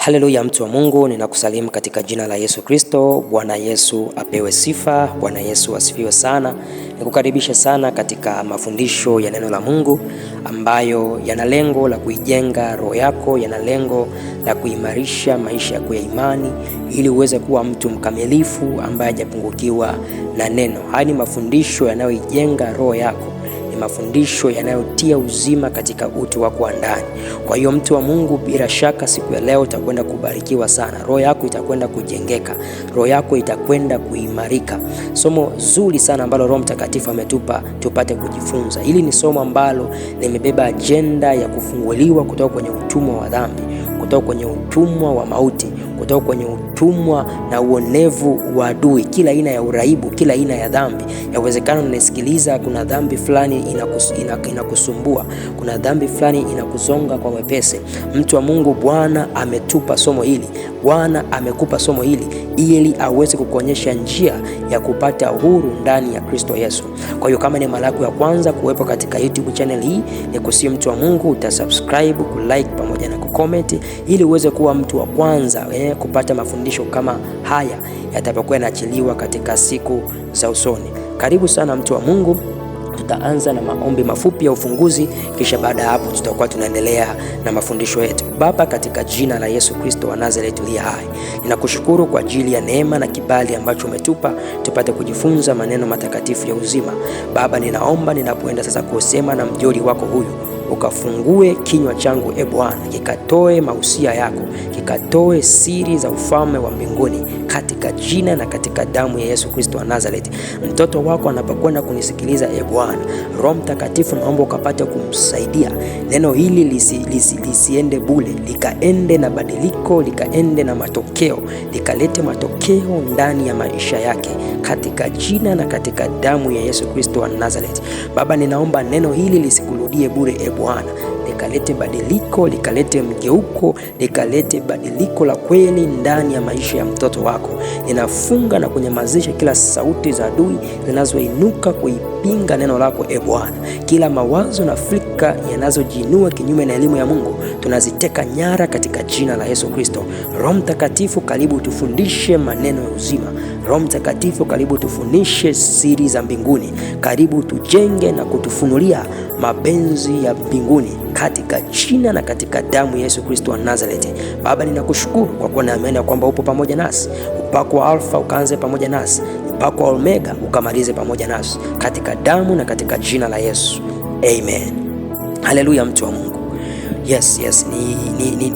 Haleluya, mtu wa Mungu, ninakusalimu katika jina la Yesu Kristo. Bwana Yesu apewe sifa. Bwana Yesu asifiwe sana. Nikukaribisha sana katika mafundisho ya neno la Mungu ambayo yana lengo la kuijenga roho yako, yana lengo la kuimarisha maisha yako ya imani ili uweze kuwa mtu mkamilifu ambaye hajapungukiwa na neno. Haya ni mafundisho yanayoijenga roho yako, mafundisho yanayotia uzima katika utu wako wa ndani. Kwa hiyo mtu wa Mungu, bila shaka siku ya leo utakwenda kubarikiwa sana. Roho yako itakwenda kujengeka, roho yako itakwenda kuimarika. Somo zuri sana ambalo Roho Mtakatifu ametupa tupate kujifunza. Hili ni somo ambalo limebeba ajenda ya kufunguliwa kutoka kwenye utumwa wa dhambi, kutoka kwenye utumwa wa mauti, kutoka kwenye utumwa na uonevu wa adui, kila aina ya uraibu, kila aina ya dhambi. Yawezekana unasikiliza, kuna dhambi fulani inakusumbua, kuna dhambi fulani inakuzonga kwa wepesi. Mtu wa Mungu, Bwana ametupa somo hili, Bwana amekupa somo hili ili aweze kukuonyesha njia ya kupata uhuru ndani ya Kristo Yesu. Kwa hiyo kama ni mara yako ya kwanza kuwepo katika YouTube channel hii, ni kusi mtu wa Mungu utasubscribe, kulike pamoja na kucomment ili uweze kuwa mtu wa kwanza kupata mafundisho kama haya yatapokuwa yanaachiliwa katika siku za usoni. Karibu sana mtu wa Mungu. Tutaanza na maombi mafupi ya ufunguzi, kisha baada ya hapo tutakuwa tunaendelea na mafundisho yetu. Baba, katika jina la Yesu Kristo wa Nazareti uliye hai, ninakushukuru kwa ajili ya neema na kibali ambacho umetupa tupate kujifunza maneno matakatifu ya uzima. Baba, ninaomba ninapoenda sasa kusema na mjoli wako huyu, ukafungue kinywa changu Bwana, kikatoe mausia yako, kikatoe siri za ufalme wa mbinguni, katika jina na katika damu ya Yesu Kristo wa Nazareti. Mtoto wako anapokwenda kunisikiliza Bwana, Roho Mtakatifu naomba ukapate kumsaidia neno hili lisiende bure, likaende na badiliko, likaende na matokeo, likalete matokeo ndani ya maisha yake, katika jina na katika damu ya Yesu Kristo wa Nazareti. Baba, ninaomba neno hili lisikurudie bure Bwana, likalete badiliko, likalete mgeuko, likalete badiliko la kweli ndani ya maisha ya mtoto wako. Ninafunga na kunyamazisha kila sauti za adui zinazoinuka kuipinga neno lako Bwana. Kila mawazo na fikra yanazojiinua kinyume na elimu ya Mungu tunaziteka nyara katika jina la Yesu Kristo. Roho Mtakatifu, karibu tufundishe maneno ya uzima. Roho Mtakatifu, karibu tufundishe siri za mbinguni. Karibu tujenge na kutufunulia mapenzi ya mbinguni, katika jina na katika damu ya Yesu Kristo wa Nazareti. Baba, ninakushukuru kwa kuwa naamini kwamba upo pamoja nasi. Upako wa Alfa ukaanze pamoja nasi, upako wa Omega ukamalize pamoja nasi, katika damu na katika jina la Yesu. Amen. Haleluya, mtu wa Mungu. Yes,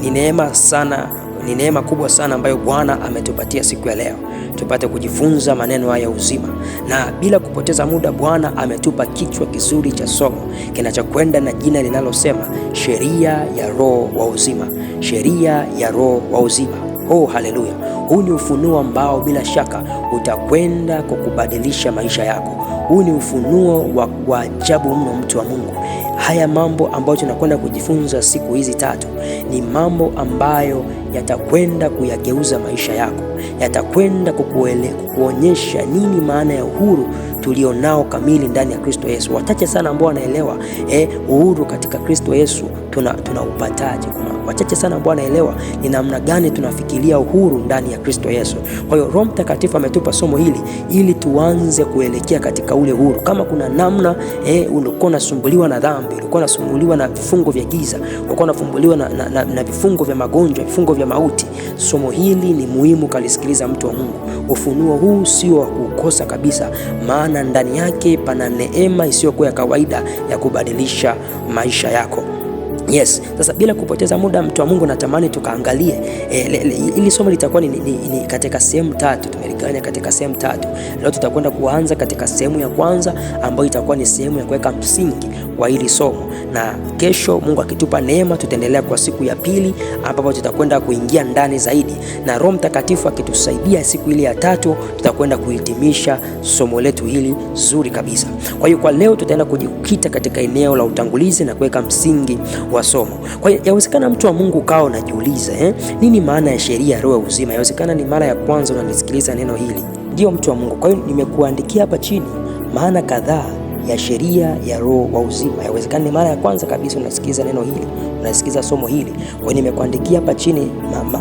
ni neema sana, ni neema kubwa sana ambayo Bwana ametupatia siku ya leo tupate kujifunza maneno haya uzima. Na bila kupoteza muda, Bwana ametupa kichwa kizuri cha somo kinachokwenda na jina linalosema sheria ya roho wa uzima. Sheria ya roho wa uzima. Oh, haleluya. Huu ni ufunuo ambao bila shaka utakwenda kukubadilisha maisha yako. Huu ni ufunuo wa ajabu mno, mtu wa Mungu. Haya mambo ambayo tunakwenda kujifunza siku hizi tatu ni mambo ambayo yatakwenda kuyageuza maisha yako, yatakwenda kukuonyesha nini maana ya uhuru tulionao kamili ndani ya Kristo Yesu. Wachache sana ambao wanaelewa uhuru katika Kristo Yesu tunaupataje. Wachache sana ambao wanaelewa ni namna gani tunafikiria uhuru ndani ya Kristo Yesu. Kwa hiyo Roho Mtakatifu ametupa somo hili ili tuanze kuelekea katika ule uhuru. Kama kuna namna ulikuwa unasumbuliwa na dhambi, ulikuwa unasumbuliwa na vifungo vya giza, ulikuwa unasumbuliwa na vifungo vya magonjwa, vifungo vya mauti, somo hili ni muhimu kalisikiliza, mtu wa Mungu. Ufunuo huu sio wa kukosa kabisa, maana ndani yake pana neema isiyokuwa ya kawaida ya kubadilisha maisha yako. Yes, sasa bila kupoteza muda, mtu wa Mungu, natamani tukaangalie ili somo litakuwa ni katika sehemu tatu. Tumeligawanya katika sehemu tatu. Leo tutakwenda kuanza katika sehemu ya kwanza ambayo itakuwa ni sehemu ya kuweka msingi wa hili somo, na kesho Mungu akitupa neema tutaendelea kwa siku ya pili ambapo tutakwenda kuingia ndani zaidi, na Roho Mtakatifu akitusaidia siku ile ya tatu tutakwenda kuhitimisha somo letu hili zuri kabisa. Kwa hiyo kwa leo tutaenda kujikita katika eneo la utangulizi na kuweka msingi wa somo. Kwa hiyo yawezekana mtu wa Mungu ukao unajiuliza nini maana ya sheria ya roho ya uzima? Yawezekana ni mara ya kwanza unanisikiliza neno hili. Ndio, mtu wa Mungu. Kwa hiyo nimekuandikia hapa chini maana kadhaa ya sheria ya roho wa uzima. Yawezekana ni mara ya kwanza kabisa unasikiza neno hili, unasikiza somo hili. Kwa hiyo nimekuandikia hapa chini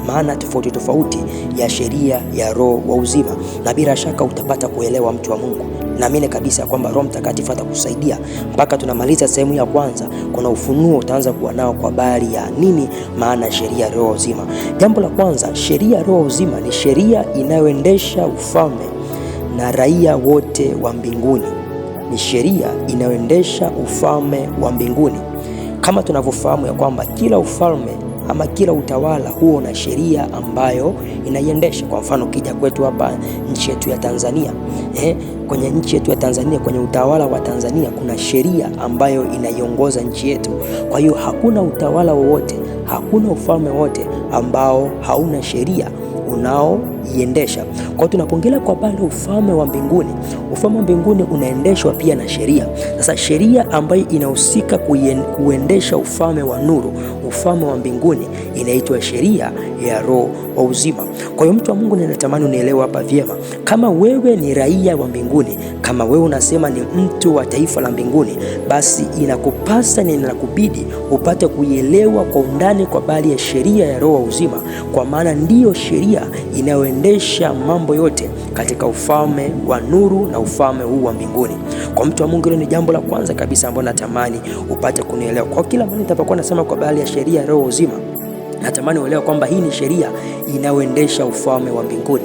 maana tofauti tofauti ya sheria ya roho wa uzima, na bila shaka utapata kuelewa, mtu wa Mungu. Naamini kabisa kwamba Roho Mtakatifu atakusaidia mpaka tunamaliza sehemu ya kwanza. Kuna ufunuo utaanza kuwa nao kwa habari ya nini maana sheria ya roho uzima. Jambo la kwanza, sheria ya roho uzima ni sheria inayoendesha ufalme na raia wote wa mbinguni. Ni sheria inayoendesha ufalme wa mbinguni. Kama tunavyofahamu ya kwamba kila ufalme ama kila utawala huo na sheria ambayo inaiendesha. Kwa mfano ukija kwetu hapa nchi yetu ya Tanzania, kwenye nchi yetu ya Tanzania, kwenye utawala wa Tanzania kuna sheria ambayo inaiongoza nchi yetu. Kwa hiyo hakuna utawala wowote, hakuna ufalme wote ambao hauna sheria unaoiendesha. Kwa tunapongelea kwa bali ufalme wa mbinguni, ufalme wa mbinguni unaendeshwa pia na sheria. Sasa sheria ambayo inahusika kuendesha ufalme wa nuru, ufalme wa mbinguni, inaitwa sheria ya roho wa uzima. Kwa hiyo mtu wa Mungu, ninatamani unielewe hapa vyema. Kama wewe ni raia wa mbinguni, kama wewe unasema ni mtu wa taifa la mbinguni, basi inakupasa na inakubidi upate kuielewa kwa undani kwa bali ya sheria ya roho wa uzima, kwa maana ndiyo sheria inayoendesha mambo yote katika ufalme wa nuru na ufalme huu wa mbinguni. Kwa mtu wa Mungu, hilo ni jambo la kwanza kabisa ambalo natamani upate kunielewa. Kwa kila mara nitakapokuwa nasema kwa bali ya sheria ya roho uzima, natamani uelewe kwamba hii ni sheria inayoendesha ufalme wa mbinguni.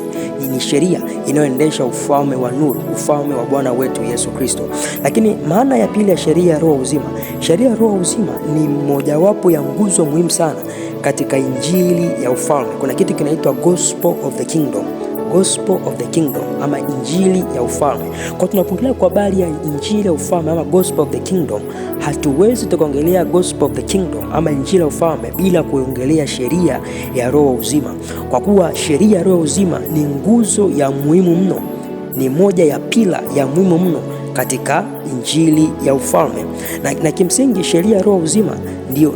Ni sheria inayoendesha ufalme wa nuru, ufalme wa Bwana wetu Yesu Kristo. Lakini maana ya pili ya sheria ya roho uzima, sheria ya roho uzima ni mojawapo ya nguzo muhimu sana katika injili ya ufalme. Kuna kitu kinaitwa gospel of the kingdom, gospel of the kingdom ama injili ya ufalme. Kwa tunapoongelea kwa habari ya injili ya ufalme ama gospel of the kingdom, hatuwezi tukaongelea gospel of the kingdom ama injili ya ufalme bila kuongelea sheria ya roho uzima, kwa kuwa sheria ya roho uzima ni nguzo ya muhimu mno, ni moja ya pila ya muhimu mno katika injili ya ufalme. Na kimsingi sheria ya roho uzima ndio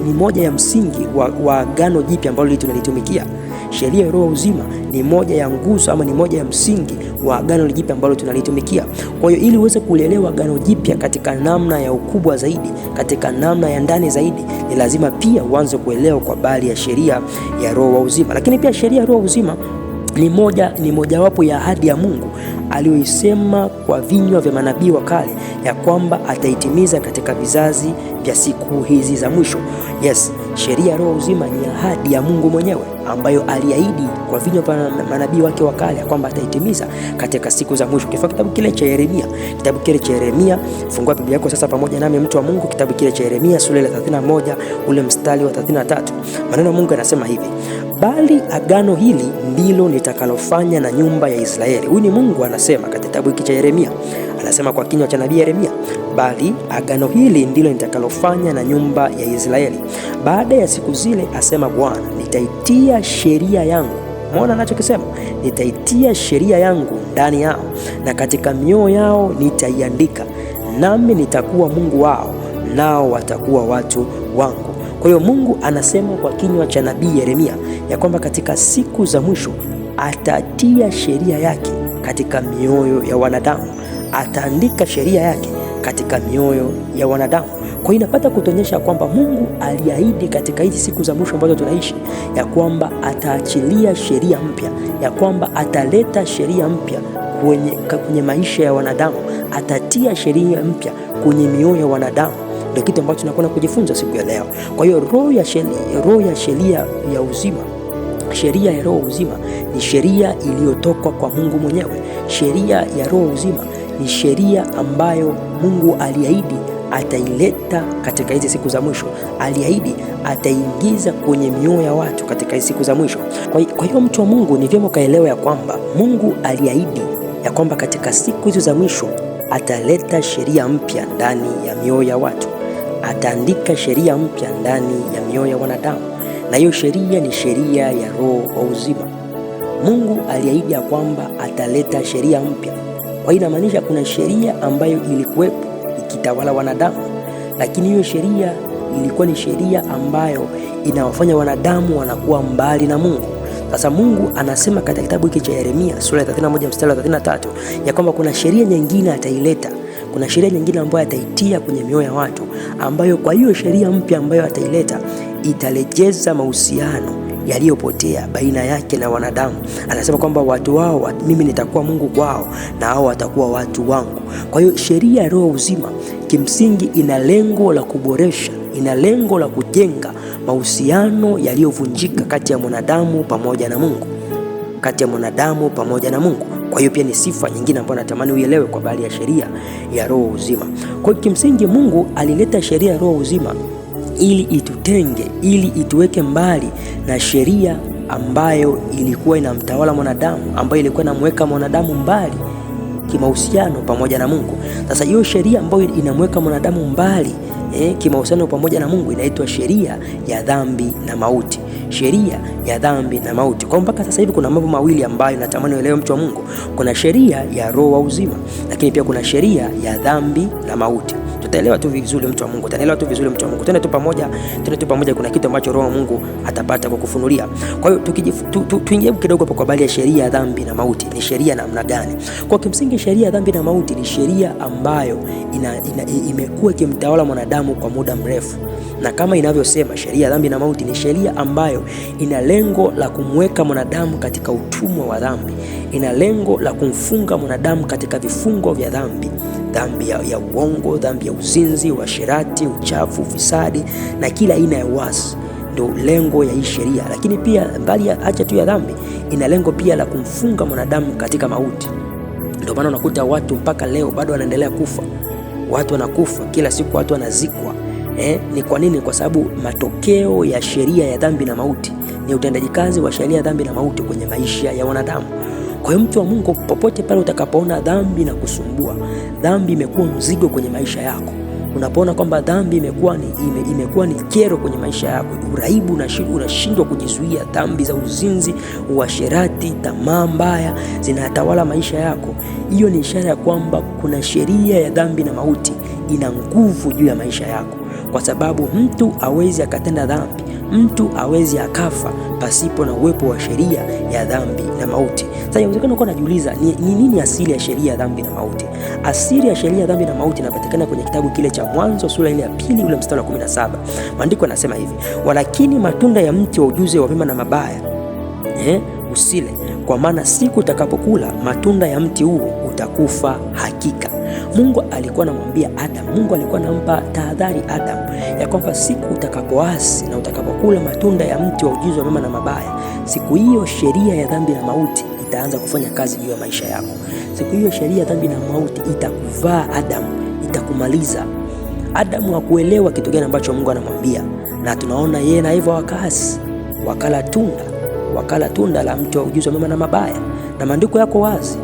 ni moja ya msingi wa agano jipya ambalo tunalitumikia. Sheria ya roho uzima ni moja ya nguzo ama ni moja ya msingi wa agano jipya ambalo tunalitumikia. Kwa hiyo ili uweze kuelewa agano jipya katika namna ya ukubwa zaidi, katika namna ya ndani zaidi, ni lazima pia uanze kuelewa kwa bali ya sheria ya roho uzima. Lakini pia sheria ya roho uzima ni mojawapo ya ahadi ya Mungu aliyoisema kwa vinywa vya manabii wa kale ya kwamba ataitimiza katika vizazi vya siku hizi za mwisho. Yes, sheria ya roho uzima ni ahadi ya Mungu mwenyewe ambayo aliahidi kwa vinywa vya manabii wake wa kale ya kwamba ataitimiza katika siku za mwisho. Kifaa kitabu kile cha Yeremia, fungua Biblia yako sasa pamoja nami, mtu wa Mungu, kitabu kile cha Yeremia sura ya 31 ule mstari wa 33. Maneno ya Mungu yanasema hivi: bali agano hili ndilo nitakalofanya na nyumba ya Israeli. Huyu ni Mungu anasema katika kitabu hiki cha Yeremia, anasema kwa kinywa cha nabii Yeremia, bali agano hili ndilo nitakalofanya na nyumba ya Israeli baada ya siku zile, asema Bwana, nitaitia sheria yangu. Muona anachokisema? Nitaitia sheria yangu ndani yao na katika mioyo yao nitaiandika, nami nitakuwa Mungu wao, nao watakuwa watu wangu. Kwa hiyo Mungu anasema kwa kinywa cha nabii Yeremia ya kwamba katika siku za mwisho atatia sheria yake katika mioyo ya wanadamu, ataandika sheria yake katika mioyo ya wanadamu. Kwa hiyo inapata kutuonyesha kwamba Mungu aliahidi katika hizi siku za mwisho ambazo tunaishi ya kwamba ataachilia sheria mpya, ya kwamba ataleta sheria mpya kwenye maisha ya wanadamu, atatia sheria mpya kwenye mioyo ya wanadamu. Ndio kitu ambacho tunakwenda kujifunza siku ya leo. Kwa hiyo roho ya sheria ya uzima, sheria ya roho uzima ni sheria iliyotoka kwa Mungu mwenyewe. Sheria ya roho uzima ni sheria ambayo Mungu aliahidi ataileta katika hizi siku za mwisho, aliahidi ataingiza kwenye mioyo ya watu katika hizi siku za mwisho. Kwa hiyo mtu wa Mungu, ni vyema kaelewa ya kwamba Mungu aliahidi ya kwamba katika siku hizo za mwisho ataleta sheria mpya ndani ya mioyo ya watu, ataandika sheria mpya ndani ya mioyo ya wanadamu, na hiyo sheria ni sheria ya roho wa uzima. Mungu aliahidi ya kwamba ataleta sheria mpya. Kwa hiyo inamaanisha kuna sheria ambayo ilikuwepo ikitawala wanadamu, lakini hiyo sheria ilikuwa ni sheria ambayo inawafanya wanadamu wanakuwa mbali na Mungu. Sasa Mungu anasema katika kitabu hiki cha Yeremia sura ya 31 mstari wa 33 ya kwamba kuna sheria nyingine ataileta, kuna sheria nyingine ambayo ataitia kwenye mioyo ya watu, ambayo kwa hiyo sheria mpya ambayo ataileta itarejeza mahusiano yaliyopotea baina yake na wanadamu. Anasema kwamba watu wao, mimi nitakuwa Mungu kwao na hao watakuwa watu wangu. Kwa hiyo sheria ya roho uzima kimsingi ina lengo la kuboresha, ina lengo la kujenga mahusiano yaliyovunjika kati ya mwanadamu pamoja na Mungu, kati ya mwanadamu pamoja na Mungu. Kwa hiyo pia ni sifa nyingine ambayo natamani uielewe kwa habari ya sheria ya roho uzima. Kwa hiyo kimsingi Mungu alileta sheria ya roho uzima ili itutenge, ili ituweke mbali na sheria ambayo ilikuwa inamtawala mwanadamu, ambayo ilikuwa inamweka mwanadamu mbali kimahusiano pamoja na Mungu. Sasa hiyo sheria ambayo inamweka mwanadamu mbali kimahusiano pamoja na Mungu inaitwa sheria ya dhambi na mauti. Sheria ya dhambi na mauti. Kwa mpaka sasa hivi kuna mambo mawili ambayo natamani uelewe, mtu wa Mungu. Kuna sheria ya roho wa uzima, lakini pia kuna sheria ya dhambi na mauti. Tutaelewa tu vizuri mtu wa Mungu. Utaelewa tu vizuri mtu wa Mungu. Twende tu pamoja, kuna kitu ambacho roho wa Mungu atapata kukufunulia. Kwa hiyo tuingie kidogo hapo kwa habari ya sheria ya dhambi na mauti. Ni sheria namna gani? Kwa kimsingi sheria ya dhambi na mauti ni sheria ambayo imekuwa ikimtawala mwanadamu kwa muda mrefu. Na kama inavyosema, sheria ya dhambi na mauti ni sheria ambayo ina lengo la kumweka mwanadamu katika utumwa wa dhambi. Ina lengo la kumfunga mwanadamu katika vifungo vya dhambi. Dhambi ya uongo, dhambi ya uzinzi, uasherati, uchafu, ufisadi na kila aina ya uasi. Ndio lengo ya hii sheria. Lakini pia mbali ya acha tu ya dhambi, ina lengo pia la kumfunga mwanadamu katika mauti. Ndio maana unakuta watu mpaka leo bado wanaendelea kufa. Watu wanakufa kila siku, watu wanazikwa. Ni kwa nini? Kwa sababu matokeo ya sheria ya dhambi na mauti ni utendaji kazi wa sheria ya dhambi na mauti kwenye maisha ya wanadamu. Kwa hiyo mtu wa Mungu, popote pale utakapoona dhambi na kusumbua, dhambi imekuwa mzigo kwenye maisha yako, unapoona kwamba dhambi imekuwa ni kero kwenye maisha yako, uraibu, unashindwa kujizuia, dhambi za uzinzi, uasherati, tamaa mbaya zinatawala maisha yako, hiyo ni ishara ya kwamba kuna sheria ya dhambi na mauti ina nguvu juu ya maisha yako. Kwa sababu mtu hawezi akatenda dhambi, mtu hawezi akafa pasipo na uwepo wa sheria ya dhambi na mauti. Sasa inawezekana uko unajiuliza ni nini asili ya sheria ya dhambi na mauti? Asili ya sheria ya dhambi na mauti inapatikana kwenye kitabu kile cha Mwanzo sura ile ya 2 ule mstari wa 17. Maandiko yanasema hivi: walakini matunda ya mti wa ujuzi wa mema na mabaya usile, kwa maana siku utakapokula matunda ya mti huo utakufa hakika. Mungu alikuwa anamwambia Adam, Mungu alikuwa anampa tahadhari Adam ya kwamba siku utakapoasi na utakapokula matunda ya mti wa ujuzi wa mema na mabaya, siku hiyo sheria ya dhambi na mauti itaanza kufanya kazi juu ya maisha yako. Siku hiyo sheria ya dhambi na mauti itakuvaa Adam, itakumaliza. Adam hakuelewa kitu gani ambacho Mungu anamwambia, na tunaona yeye na hivyo wakaasi, wakala tunda la mti wa ujuzi wa mema na mabaya, na maandiko yako wazi.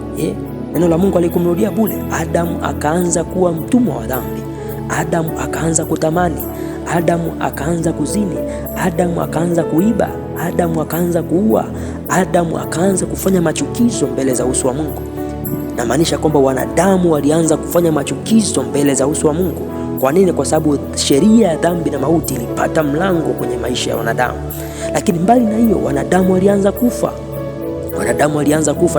Neno la Mungu alikumrudia bure. Adamu akaanza kuwa mtumwa wa dhambi. Adamu akaanza kutamani. Adamu akaanza kuzini. Adamu akaanza kuiba. Adamu akaanza kuua. Adamu akaanza kufanya machukizo mbele za uso wa Mungu. Na maanisha kwamba wanadamu walianza kufanya machukizo mbele za uso wa Mungu. Kwa nini? Kwa sababu sheria ya dhambi na mauti ilipata mlango kwenye maisha ya wanadamu. Lakini mbali na hiyo, wanadamu walianza kufa.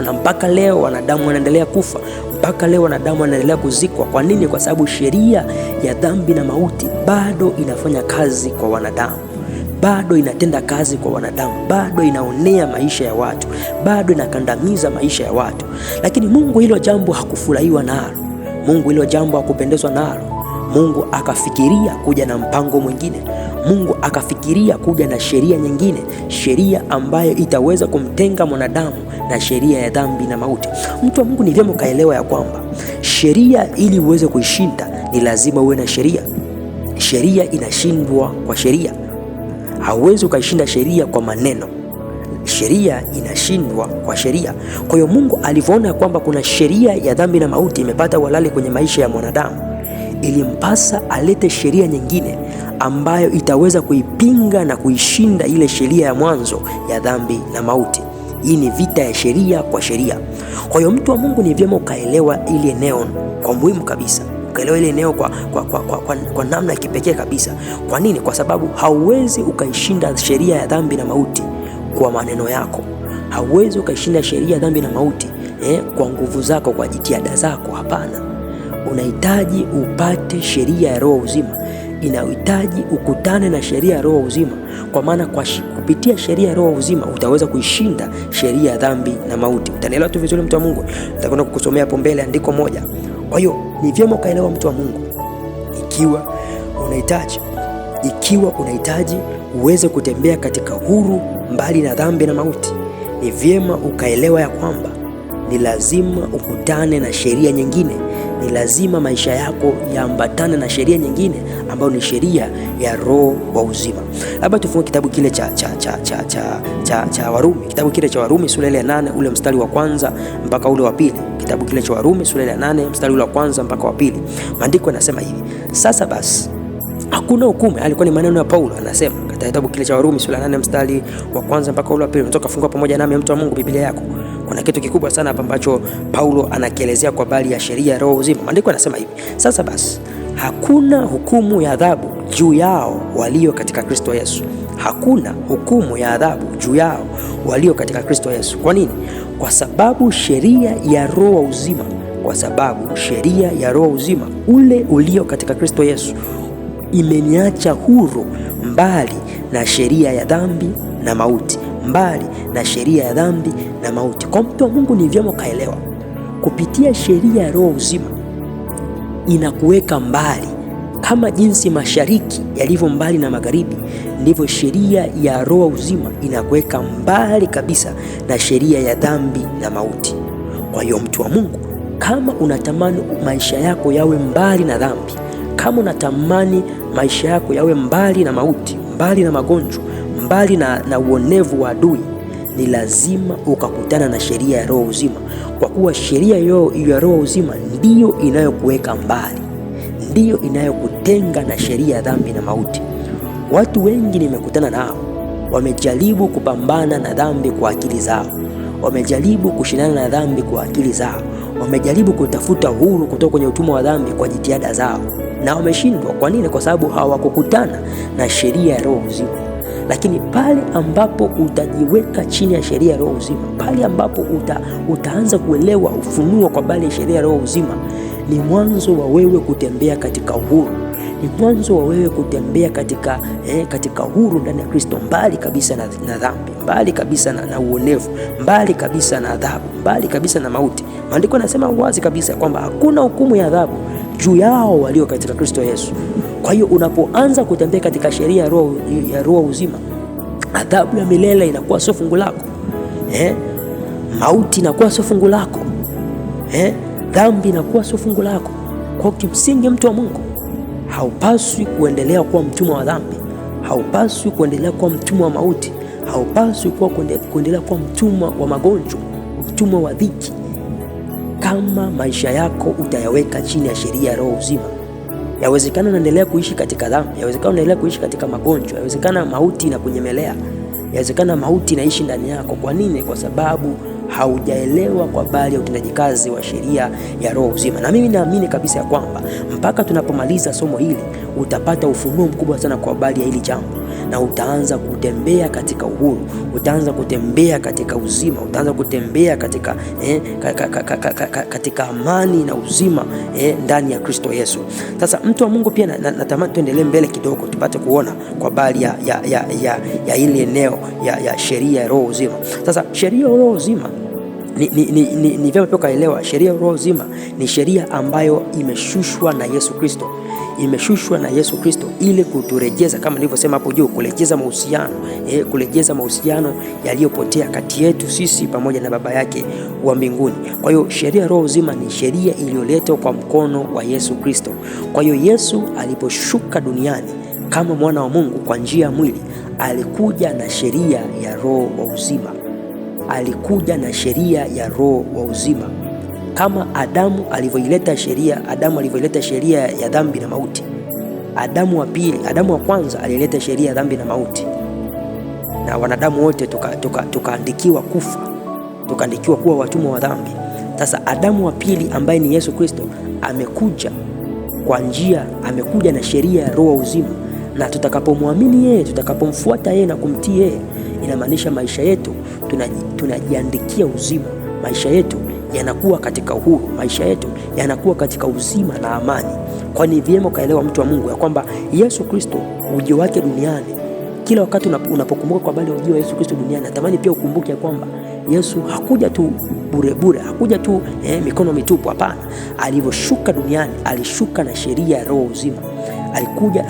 Na mpaka leo wanadamu wanaendelea kufa. Mpaka leo wanadamu wanaendelea kuzikwa. Kwa nini? Kwa sababu sheria ya dhambi na mauti bado inafanya kazi kwa wanadamu, bado inatenda kazi kwa wanadamu, bado inaonea maisha ya watu, bado inakandamiza maisha ya watu. Lakini Mungu hilo jambo hakufurahiwa nalo. Mungu hilo jambo hakupendezwa nalo. Mungu akafikiria kuja na mpango mwingine. Mungu akafikiria kuja na sheria nyingine, sheria ambayo itaweza kumtenga mwanadamu na sheria ya dhambi na mauti. Mtu wa Mungu, ni vyema kaelewa ya kwamba sheria, ili uweze kuishinda, ni lazima uwe na sheria. Sheria inashindwa kwa sheria. Hauwezi ukaishinda sheria kwa maneno. Sheria inashindwa kwa sheria. Kwa hiyo Mungu alivyoona kwamba kuna sheria ya dhambi na mauti imepata uhalali kwenye maisha ya mwanadamu, ilimpasa alete sheria nyingine ambayo itaweza kuipinga na kuishinda ile sheria ya mwanzo ya dhambi na mauti. Hii ni vita ya sheria kwa sheria. Kwa hiyo mtu wa Mungu, ni vyema ukaelewa ile eneo kwa muhimu kabisa. Ukaelewa ile eneo kwa namna ya kipekee kabisa. Kwa nini? Kwa sababu hauwezi ukaishinda sheria ya dhambi na mauti kwa maneno yako. Hauwezi ukaishinda sheria ya dhambi na mauti kwa nguvu zako, kwa jitihada zako. Hapana, unahitaji upate sheria ya roho uzima. Inahitaji ukutane na sheria ya roho uzima, kwa maana kupitia sheria ya roho uzima utaweza kuishinda sheria ya dhambi na mauti. Utanielewa tu vizuri, mtu wa Mungu. Nitakwenda kukusomea hapo mbele andiko moja. Kwa hiyo ni vyema ukaelewa, mtu wa Mungu, ikiwa unahitaji uweze kutembea katika huru mbali na dhambi na mauti, ni vyema ukaelewa ya kwamba ni lazima ukutane na sheria nyingine. Ni lazima maisha yako yaambatane na sheria nyingine ambayo ni sheria ya roho wa uzima. Labda tufungue kitabu kile cha Warumi, kitabu kile cha Warumi sura ya 8 ule mstari wa kwanza mpaka ule wa pili. Kitabu kile cha Warumi sura ya 8 mstari ule wa kwanza mpaka wa pili. Maandiko yanasema hivi: sasa basi hakuna hukumu. Alikuwa ni maneno ya Paulo, anasema katika kitabu kile cha Warumi sura ya 8 mstari wa kwanza mpaka ule wa pili. Unatoka fungua pamoja nami, mtu wa Mungu, Biblia yako. Kuna kitu kikubwa sana hapa ambacho Paulo anakielezea kwa habari ya sheria ya roho uzima. Maandiko yanasema hivi: sasa basi hakuna hukumu ya adhabu juu yao walio katika Kristo Yesu. Hakuna hukumu ya adhabu juu yao walio katika Kristo Yesu. Kwa nini? Kwa sababu sheria ya roho uzima, kwa sababu sheria ya roho uzima ule ulio katika Kristo Yesu imeniacha huru mbali na sheria ya dhambi na mauti, mbali na sheria ya dhambi na mauti. Kwa mtu wa Mungu, ni vyema kaelewa, kupitia sheria ya roho uzima inakuweka mbali. Kama jinsi mashariki yalivyo mbali na magharibi, ndivyo sheria ya roho uzima inakuweka mbali kabisa na sheria ya dhambi na mauti. Kwa hiyo mtu wa Mungu, kama unatamani maisha yako yawe mbali na dhambi, kama unatamani maisha yako yawe mbali na mauti, mbali na magonjwa, mbali na uonevu wa adui, ni lazima ukakutana na sheria ya roho uzima, kwa kuwa sheria ya roho uzima ndiyo inayokuweka mbali, ndiyo inayokutenga na sheria ya dhambi na mauti. Watu wengi nimekutana nao wamejaribu kupambana na dhambi kwa akili zao, wamejaribu kushindana na dhambi kwa akili zao, wamejaribu kutafuta huru kutoka kwenye utumwa wa dhambi kwa jitihada zao, na wameshindwa. Kwa nini? Kwa sababu hawakukutana na sheria ya roho uzima. Lakini pale ambapo utajiweka chini ya sheria ya roho uzima, pale ambapo utaanza kuelewa ufunuo kwa bali ya sheria ya roho uzima, ni mwanzo wa wewe kutembea katika uhuru, ni mwanzo wa wewe kutembea katika uhuru ndani ya Kristo, mbali kabisa na dhambi, mbali kabisa na uonevu, mbali kabisa na adhabu, mbali kabisa na mauti. Maandiko yanasema wazi kabisa kwamba hakuna hukumu ya adhabu juu yao walio katika Kristo Yesu. Kwa hiyo unapoanza kutembea katika sheria ya roho uzima, adhabu ya milele inakuwa sio fungu lako, mauti inakuwa sio fungu lako, dhambi inakuwa sio fungu lako. Kwa kimsingi, mtu wa Mungu, haupaswi kuendelea kuwa mtumwa wa dhambi, haupaswi kuendelea kuwa mtumwa wa mauti, haupaswi kuendelea kuwa mtumwa wa magonjwa, mtumwa wa dhiki. Kama maisha yako utayaweka chini ya sheria ya roho uzima, yawezekana unaendelea kuishi katika dhambi, yawezekana unaendelea kuishi katika magonjwa, yawezekana mauti inakunyemelea, yawezekana mauti inaishi ndani yako. Kwa nini? Kwa sababu haujaelewa kwa habari ya utendaji kazi wa sheria ya roho uzima. Na mimi naamini kabisa ya kwamba mpaka tunapomaliza somo hili utapata ufunuo mkubwa sana kwa habari ya hili jambo, na utaanza kutembea katika uhuru, utaanza kutembea katika uzima, utaanza kutembea katika amani na uzima ndani ya Kristo Yesu. Sasa mtu wa Mungu, pia natamani tuendelee mbele kidogo tupate kuona kwa habari ya ile eneo ya sheria ya roho uzima. Sasa sheria ya roho uzima ni vyema pia kaelewa, sheria ya roho uzima ni sheria ambayo imeshushwa na Yesu Kristo, imeshushwa na Yesu Kristo ili kuturejeza, kama nilivyosema hapo juu, kurejeza mahusiano yaliyopotea kati yetu sisi pamoja na Baba yake wa mbinguni. Kwa hiyo sheria ya roho uzima ni sheria iliyoletwa kwa mkono wa Yesu Kristo. Kwa hiyo Yesu aliposhuka duniani kama mwana wa Mungu kwa njia ya mwili, alikuja na sheria ya roho wa uzima, alikuja na sheria ya roho wa uzima. Kama Adamu alivyoileta sheria ya dhambi na mauti, Adamu wa kwanza alileta sheria ya dhambi na mauti, na wanadamu wote tukaandikiwa kufa, tukaandikiwa kuwa watumwa wa dhambi. Sasa Adamu wa pili ambaye ni Yesu Kristo amekuja na sheria ya roho uzima, na tutakapomwamini yeye, tutakapomfuata yeye na kumtii yeye, inamaanisha maisha yetu tunajiandikia uzima. Maisha yetu yanakuwa katika uhuru, maisha yetu yanakuwa katika uzima na amani. Kwani vyema kaelewa mtu wa Mungu ya kwamba Yesu Kristo ujio wake duniani, kila wakati unapokumbuka kwa habari ya ujio wa Yesu Kristo duniani, natamani pia ukumbuke ya kwamba Yesu hakuja tu bure, hakuja tu mikono mitupu. Hapana, alivyoshuka duniani alishuka na sheria ya roho uzima.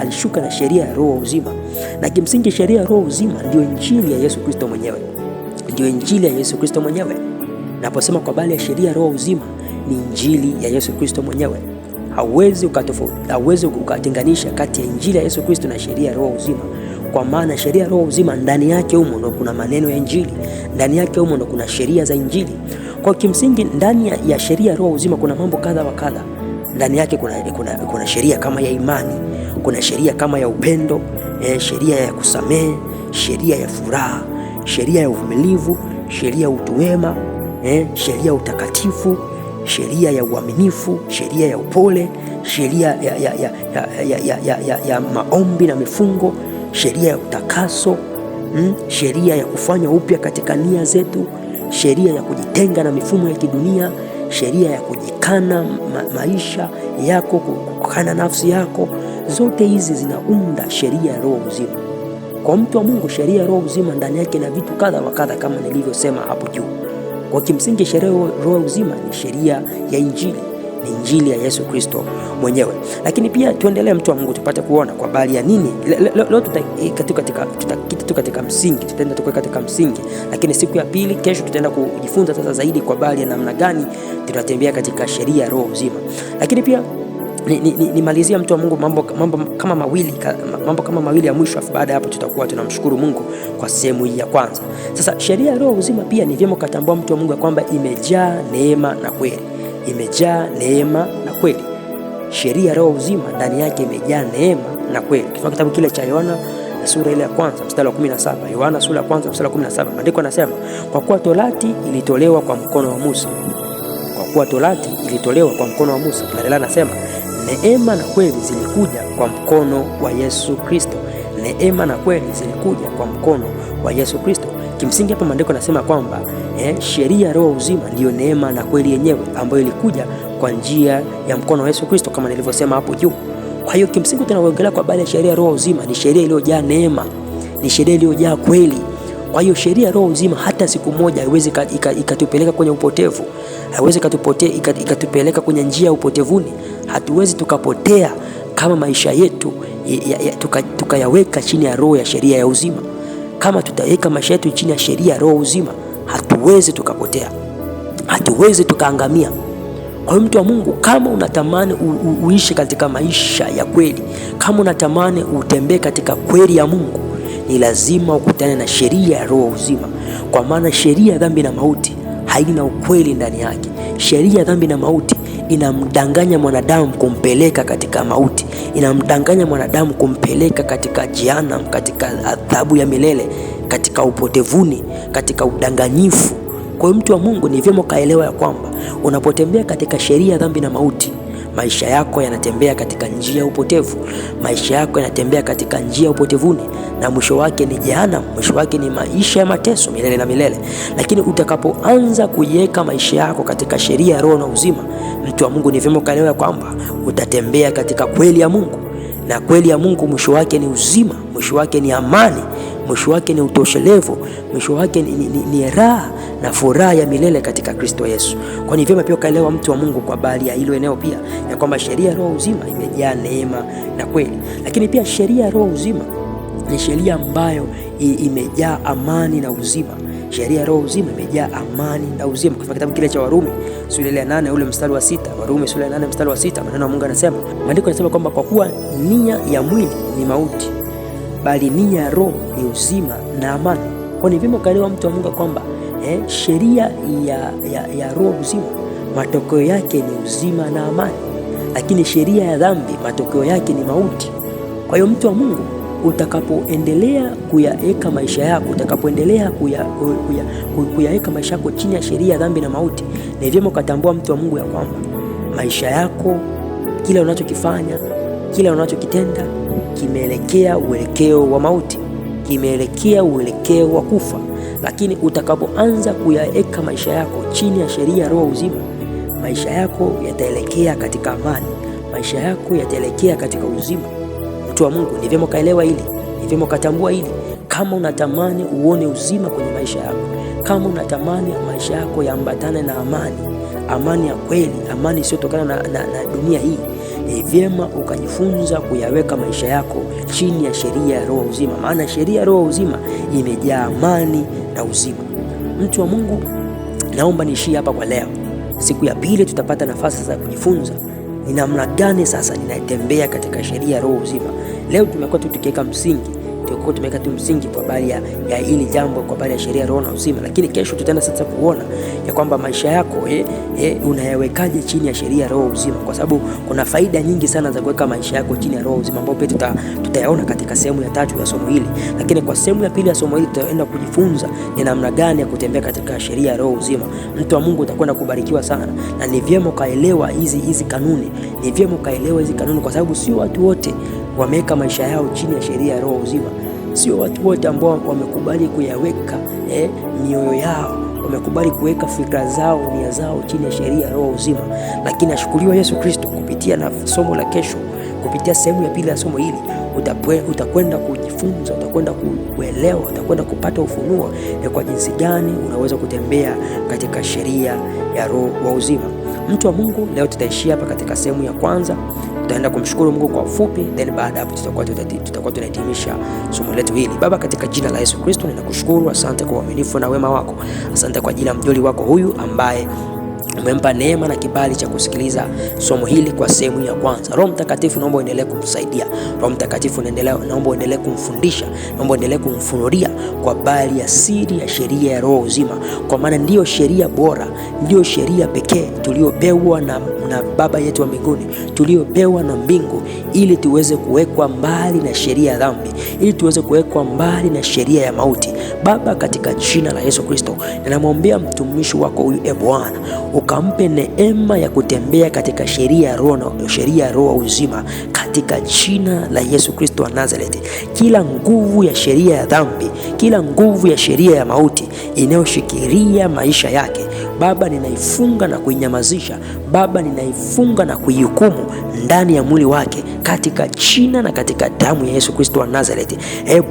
Alishuka na sheria ya roho uzima, na kimsingi sheria ya roho uzima ndio injili ya Yesu Kristo mwenyewe, ndio injili ya Yesu Kristo mwenyewe. Naposema kwa habari ya sheria ya roho uzima, ni injili ya Yesu Kristo mwenyewe. Hauwezi ukatenganisha kati ya injili ya Yesu Kristo na sheria ya roho uzima, kwa maana sheria ya roho uzima ndani yake humo ndo kuna maneno ya injili, ndani yake humo ndo kuna sheria za injili. Kwa kimsingi ndani ya sheria ya roho uzima kuna mambo kadha wa kadha. Ndani yake kuna sheria kama ya imani, kuna sheria kama ya upendo, sheria ya kusamehe, sheria ya furaha, sheria ya uvumilivu, sheria ya utu wema, sheria ya utakatifu, sheria ya uaminifu, sheria ya upole, sheria ya maombi na mifungo, sheria ya utakaso, sheria ya kufanya upya katika nia zetu, sheria ya kujitenga na mifumo ya kidunia, sheria ya kujikana maisha yako, kukana nafsi yako. Zote hizi zinaunda sheria ya roho uzima. Kwa mtu wa Mungu, sheria ya roho uzima ndani yake na vitu kadha wa kadha kama nilivyosema hapo juu. Kwa kimsingi sheria ya roho uzima ni sheria ya injili, ni injili ya Yesu Kristo mwenyewe. Lakini pia tuendelee mtu wa Mungu tupate kuona kwa habari ya nini. Leo tutakita katika msingi, tutaenda katika msingi, lakini siku ya pili kesho tutaenda kujifunza sasa zaidi kwa habari ya namna gani tunatembea katika sheria ya roho uzima. Lakini pia nimalizia mtu wa Mungu mambo kama mawili ya mwisho, afu baada hapo tutakuwa tunamshukuru Mungu kwa sehemu hii ya kwanza. Sasa sheria ya roho uzima pia ni vyema kutambua mtu wa Mungu kwamba imejaa neema na kweli, imejaa neema na kweli. Sheria ya roho uzima ndani yake imejaa neema na kweli. Kwa kitabu kile cha Yohana sura ile ya kwanza mstari wa 17, Yohana sura ya kwanza mstari wa 17, maandiko yanasema kwa kuwa torati ilitolewa kwa mkono wa Musa, kwa kuwa torati ilitolewa kwa mkono wa Musa, na anasema neema na kweli zilikuja kwa mkono wa Yesu Kristo. Neema na kweli zilikuja kwa mkono wa Yesu Kristo. Kimsingi hapa maandiko yanasema kwamba sheria ya roho uzima ndiyo neema na kweli yenyewe ambayo ilikuja kwa njia ya mkono wa Yesu Kristo kama nilivyosema hapo juu. Kwa hiyo kimsingi tunaongelea kwa habari ya sheria ya roho uzima, ni sheria iliyojaa neema, ni sheria iliyojaa kweli. Kwa hiyo sheria ya roho uzima hata siku moja haiwezi ikatupeleka kwenye upotevu, haiwezi ikatupeleka kwenye njia ya upotevuni. Hatuwezi tukapotea kama maisha yetu tukayaweka chini ya roho ya sheria ya uzima. Kama tutaweka maisha yetu chini ya sheria ya roho uzima, hatuwezi tukapotea, hatuwezi tukaangamia. Kwa hiyo mtu wa Mungu, kama unatamani uishi katika maisha ya kweli, kama unatamani utembee katika kweli ya Mungu, ni lazima ukutane na sheria ya roho uzima, kwa maana sheria ya dhambi na mauti haina ukweli ndani yake. Sheria ya dhambi na mauti inamdanganya mwanadamu kumpeleka katika mauti, inamdanganya mwanadamu kumpeleka katika jehanamu, katika adhabu ya milele, katika upotevuni, katika udanganyifu. Kwa hiyo mtu wa Mungu, ni vyema kaelewa ya kwamba unapotembea katika sheria ya dhambi na mauti, maisha yako yanatembea katika njia ya upotevu, maisha yako yanatembea katika njia ya upotevuni, na mwisho wake ni jehanamu, mwisho wake ni maisha ya mateso milele na milele. Lakini utakapoanza kuiweka maisha yako katika sheria ya roho na uzima, mtu wa Mungu, ni vyema kaelewa kwamba utatembea katika kweli ya Mungu, na kweli ya Mungu mwisho wake ni uzima, mwisho wake ni amani, mwisho wake ni utoshelevu, mwisho wake ni raha na furaha ya milele katika Kristo Yesu. Kwa ni vyema pia kaelewa mtu wa Mungu kwa habari ya hilo eneo pia, ya kwamba sheria ya roho uzima imejaa neema na kweli. Lakini pia sheria ya roho uzima ni sheria ambayo imejaa amani na uzima. Sheria ya roho uzima imejaa amani na uzima. Kwa kitabu kile cha Warumi sura ya 8 ule mstari wa 6, Warumi sura ya 8 mstari wa 6, maneno ya Mungu yanasema, maandiko yanasema kwamba kwa kuwa nia ya mwili ni mauti, bali nia ya roho ni uzima na amani. Kwa ni vyema kaelewa mtu wa Mungu kwamba sheria ya roho uzima matokeo yake ni uzima na amani, lakini sheria ya dhambi matokeo yake ni mauti. Kwa hiyo mtu wa Mungu, utakapoendelea kuyaweka maisha yako, utakapoendelea kuyaweka maisha yako chini ya sheria ya dhambi na mauti, ni vyema ukatambua mtu wa Mungu ya kwamba maisha yako, kila unachokifanya, kila unachokitenda kimeelekea uelekeo wa mauti, kimeelekea uelekeo wa kufa. Lakini utakapoanza kuyaweka maisha yako chini ya sheria ya roho uzima, maisha yako yataelekea katika amani, maisha yako yataelekea katika uzima. Mtu wa Mungu, ni vyema kaelewa hili, ni vyema katambua hili. Kama unatamani uone uzima kwenye maisha yako, kama unatamani maisha yako yaambatane na amani ya kweli, amani isiyotokana na dunia hii, ni vyema ukajifunza kuyaweka maisha yako chini ya sheria ya roho uzima, maana sheria ya roho uzima imejaa amani na uzima. Mtu wa Mungu, naomba niishie hapa kwa leo. Siku ya pili tutapata nafasi sasa kujifunza ni namna gani sasa ninatembea katika sheria ya roho uzima. Leo tumekuwa tukiweka msingi, tumeweka tu msingi kwa habari ya hili jambo, kwa habari ya sheria ya roho na uzima, lakini kesho tutaenda sasa kuona ya kwamba maisha yako unayawekaje chini ya sheria ya roho uzima, kwa sababu kuna faida nyingi sana za kuweka maisha yako chini ya roho uzima, ambapo pia tutayaona katika sehemu ya 3 ya somo hili. Lakini kwa sehemu ya pili ya somo hili tutaenda kujifunza ni namna gani ya kutembea katika sheria ya roho uzima. Mtu wa Mungu, utakwenda kubarikiwa sana, na ni vyema kaelewa hizi kanuni, ni vyema kaelewa hizi kanuni, kwa sababu sio watu wote wameweka maisha yao chini ya sheria ya roho uzima. Sio watu wote ambao wamekubali kuyaweka mioyo yao, wamekubali kuweka fikra zao, nia zao chini ya sheria ya roho uzima. Lakini ashukuriwa Yesu Kristo, kupitia na somo la kesho, kupitia sehemu ya pili ya somo hili, utakwenda kujifunza, utakwenda kuelewa, utakwenda kupata ufunuo ya kwa jinsi gani unaweza kutembea katika sheria ya roho wa uzima. Mtu wa Mungu, leo tutaishia hapa katika sehemu ya kwanza. Tutaenda kumshukuru Mungu kwa ufupi, then baada hapo tutakuwa tunahitimisha somo letu hili. Baba, katika jina la Yesu Kristo ninakushukuru, asante kwa uaminifu na wema wako. Asante kwa ajili ya mjoli wako huyu ambaye umempa neema na kibali cha kusikiliza somo hili kwa sehemu ya kwanza. Roho Mtakatifu, naomba uendelee kumsaidia. Roho Mtakatifu, naomba uendelee kumfundisha, naomba uendelee kumfunulia kwa habari ya siri ya sheria ya roho uzima, kwa maana ndiyo sheria bora, ndiyo sheria pekee tuliopewa na Baba yetu wa mbinguni, tuliopewa na mbingu, ili tuweze kuwekwa mbali na sheria ya dhambi, ili tuweze kuwekwa mbali na sheria ya mauti. Baba, katika jina la Yesu Kristo ninamwombea mtumishi wako huyu, Bwana, ukampe neema ya kutembea katika sheria ya roho uzima, katika jina la Yesu Kristo wa Nazareti. Kila nguvu ya sheria ya dhambi, kila nguvu ya sheria ya mauti inayoshikilia maisha yake, Baba, ninaifunga na kuinyamazisha. Baba, ninaifunga na kuihukumu ndani ya mwili wake, katika jina na katika damu ya Yesu Kristo wa Nazareti.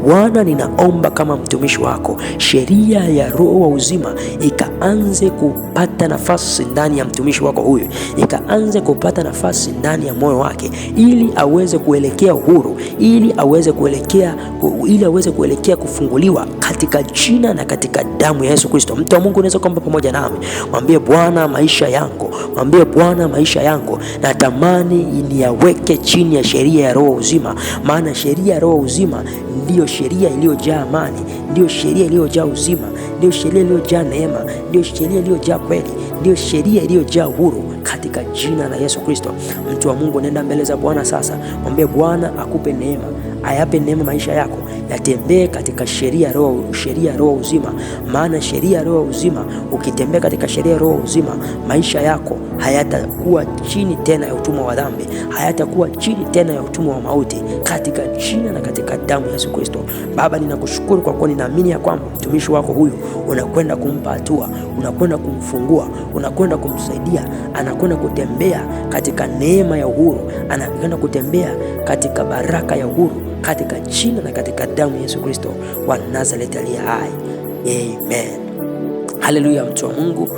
Bwana, ninaomba kama mtumishi wako, sheria ya roho wa uzima ikaanze kupata nafasi ndani ya mtumishi wako huyu, ikaanze kupata nafasi ndani ya moyo wake, ili aweze kuelekea uhuru, ili aweze kuelekea kufunguliwa, katika jina na katika damu ya Yesu Kristo. Mtu wa Mungu, unaweza kuomba pamoja nami. Mwambie Bwana, maisha yangu, mwambie Bwana, maisha yangu natamani niyaweke chini ya sheria ya roho uzima, maana sheria ya roho uzima ndiyo sheria iliyojaa amani, ndiyo sheria iliyojaa uzima, ndiyo sheria iliyojaa neema, ndiyo sheria iliyojaa kweli, ndiyo sheria iliyojaa uhuru, katika jina la Yesu Kristo. Mtu wa Mungu, nenda mbele za Bwana sasa, mwambie Bwana akupe neema, ayape neema maisha yako yatembee katika sheria ya roho uzima, maana sheria ya roho uzima, ukitembea katika sheria ya roho uzima, maisha yako hayatakuwa chini tena ya utumwa wa dhambi, hayatakuwa chini tena ya utumwa wa mauti, katika jina na katika damu ya Yesu Kristo. Baba, ninakushukuru kwa kuwa ninaamini ya kwamba mtumishi wako huyu unakwenda kumpa hatua, unakwenda kumfungua, unakwenda kumsaidia, anakwenda kutembea katika neema ya uhuru, anakwenda kutembea katika baraka ya uhuru, katika jina na katika damu ya Yesu Kristo wa Nazareti aliye hai. Amen. Haleluya. Mtu wa Mungu,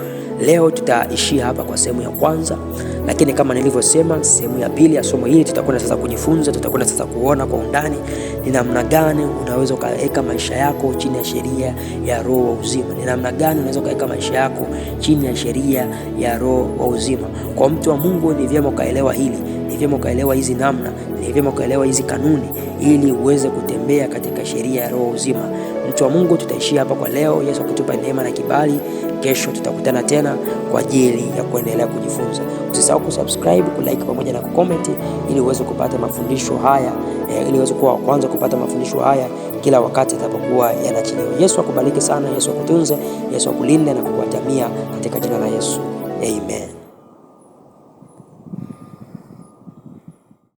leo tutaishia hapa kwa sehemu ya kwanza, lakini kama nilivyosema, sehemu ya pili ya somo hili tutakwenda sasa kujifunza, tutakwenda sasa kuona kwa undani ni namna gani unaweza ukaweka maisha yako chini ya sheria ya roho wa uzima, ni namna gani unaweza ukaweka maisha yako chini ya sheria ya roho wa uzima. Kwa mtu wa Mungu, ni vyema ukaelewa hili, ni vyema ukaelewa hizi namna, ni vyema ukaelewa hizi kanuni, ili uweze kutembea katika sheria ya roho uzima. Mtu wa Mungu, tutaishia hapa kwa leo. Yesu akitupa neema na kibali, kesho tutakutana tena kwa ajili ya kuendelea kujifunza. Usisahau kusubscribe, kulike pamoja na kucomment, ili uweze kupata mafundisho haya, ili uweze kuwa wa kwanza kupata mafundisho haya kila wakati yatakapokuwa yanachelewa. Yesu akubariki sana, Yesu akutunze, Yesu akulinde na kukuatamia katika jina la Yesu. Amen.